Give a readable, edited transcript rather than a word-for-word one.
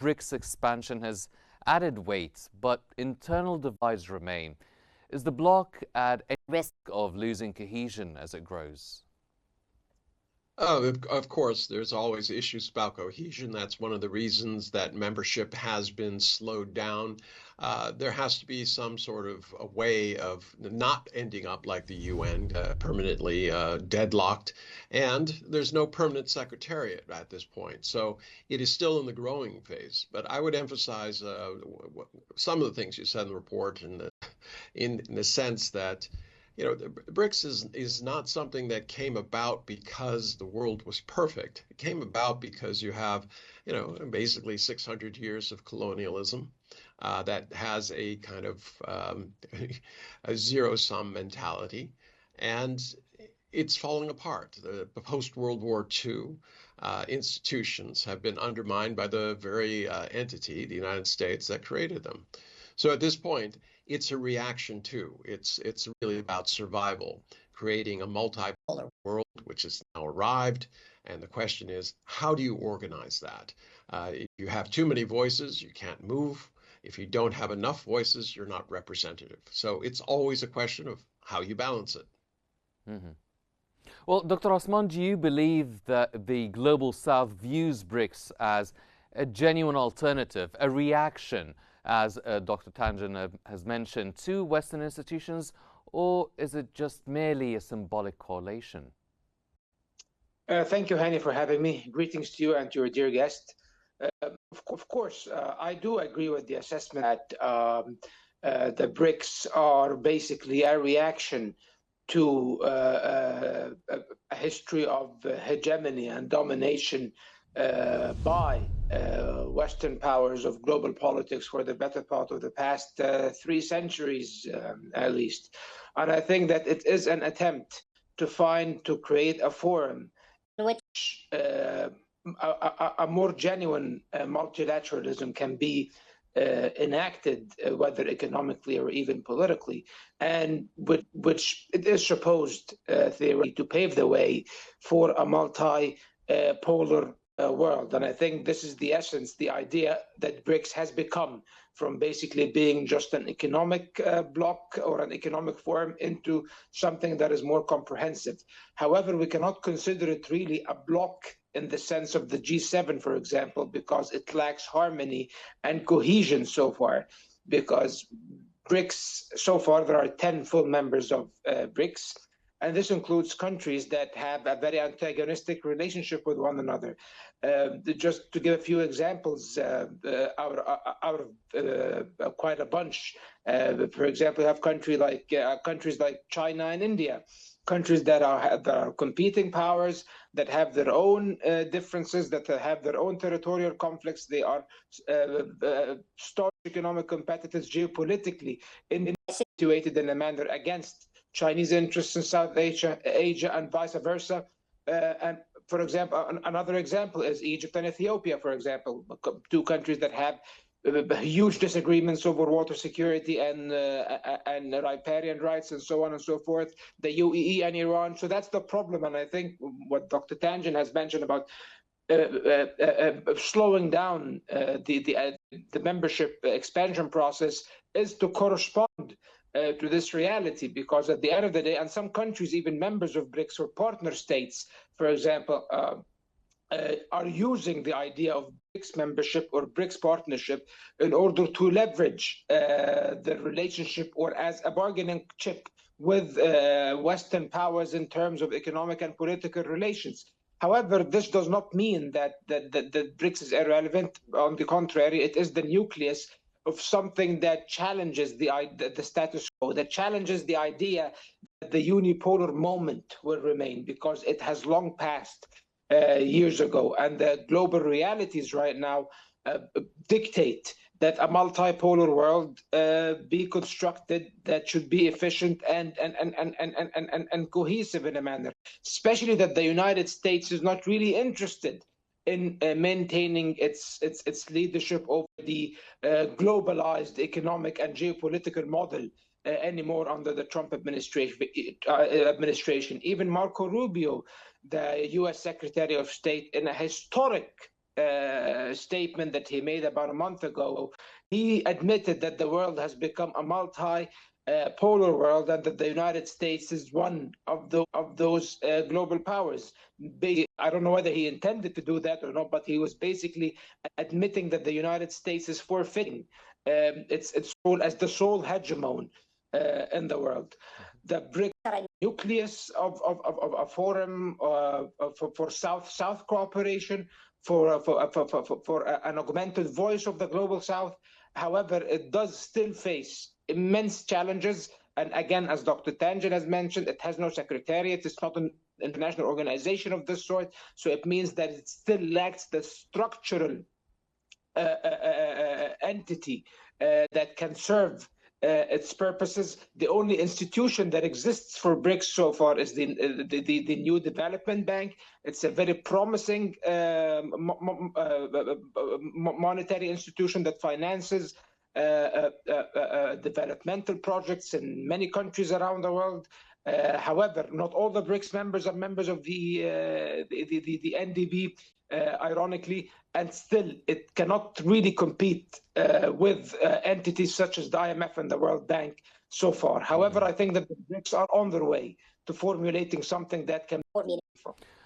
BRICS expansion has added weight, but internal divides remain. Is the bloc at a risk of losing cohesion as it grows? Of course, there's always issues about cohesion. That's one of the reasons that membership has been slowed down. There has to be some sort of a way of not ending up like the UN, permanently deadlocked. And there's no permanent secretariat at this point. So it is still in the growing phase. But I would emphasize some of the things you said in the report in the sense that the BRICS is not something that came about because the world was perfect. It came about because you have, basically 600 years of colonialism that has a kind of a zero-sum mentality, and it's falling apart. The post-World War II institutions have been undermined by the very entity, the United States, that created them. So at this point, it's a reaction too. It's really about survival, creating a multipolar world, which has now arrived. And the question is, how do you organize that? If you have too many voices, you can't move. If you don't have enough voices, you're not representative. So it's always a question of how you balance it. Mm-hmm. Well, Dr. Osman, do you believe that the Global South views BRICS as a genuine alternative, a reaction, as Dr. Tanjan has mentioned, to Western institutions, or is it just merely a symbolic correlation? Thank you, Hani, for having me. Greetings to you and to your dear guest. Of course, I do agree with the assessment that the BRICS are basically a reaction to a history of hegemony and domination by Western powers of global politics for the better part of the past 3 centuries, at least. And I think that it is an attempt to create a forum in which a more genuine multilateralism can be enacted, whether economically or even politically, and which it is supposed theory to pave the way for a multi-polar world. And I think this is the essence, the idea that BRICS has become, from basically being just an economic bloc or an economic forum into something that is more comprehensive. However, we cannot consider it really a bloc in the sense of the G7, for example, because it lacks harmony and cohesion so far. Because BRICS, so far, there are 10 full members of BRICS. And this includes countries that have a very antagonistic relationship with one another. Just to give a few examples, out of quite a bunch. For example, you have countries like China and India, countries that are competing powers, that have their own differences, that have their own territorial conflicts. They are staunch economic competitors geopolitically, situated in a manner against Chinese interests in South Asia, and vice versa. And for example, another example is Egypt and Ethiopia, for example, 2 countries that have huge disagreements over water security and riparian rights and so on and so forth, the UAE and Iran. So that's the problem. And I think what Dr. Tanjan has mentioned about slowing down the membership expansion process is to correspond to this reality, because at the end of the day, and some countries, even members of BRICS or partner states, for example, are using the idea of BRICS membership or BRICS partnership in order to leverage the relationship or as a bargaining chip with Western powers in terms of economic and political relations. However, this does not mean that BRICS is irrelevant. On the contrary, it is the nucleus of something that challenges the status quo, that challenges the idea that the unipolar moment will remain, because it has long passed years ago. And the global realities right now dictate that a multipolar world be constructed that should be efficient and cohesive in a manner, especially that the United States is not really interested in maintaining its leadership over the globalized economic and geopolitical model anymore under the Trump administration. Even Marco Rubio, the U.S. Secretary of State, in a historic statement that he made about a month ago, he admitted that the world has become a multi-polar world and that the United States is one of those global powers. I don't know whether he intended to do that or not, but he was basically admitting that the United States is forfeiting its role as the sole hegemon in the world. The BRICS are a nucleus of a forum for South cooperation, for an augmented voice of the global South. However, it does still face immense challenges. And again, as Dr. Tanjan has mentioned, it has no secretariat. It's not an international organization of this sort. So it means that it still lacks the structural entity that can serve its purposes. The only institution that exists for BRICS so far is the new development bank. It's a very promising monetary institution that finances developmental projects in many countries around the world. However, not all the BRICS members are members of the NDB, ironically, and still it cannot really compete with entities such as the IMF and the World Bank so far. However, I think that the BRICS are on their way to formulating something that can be more meaningful.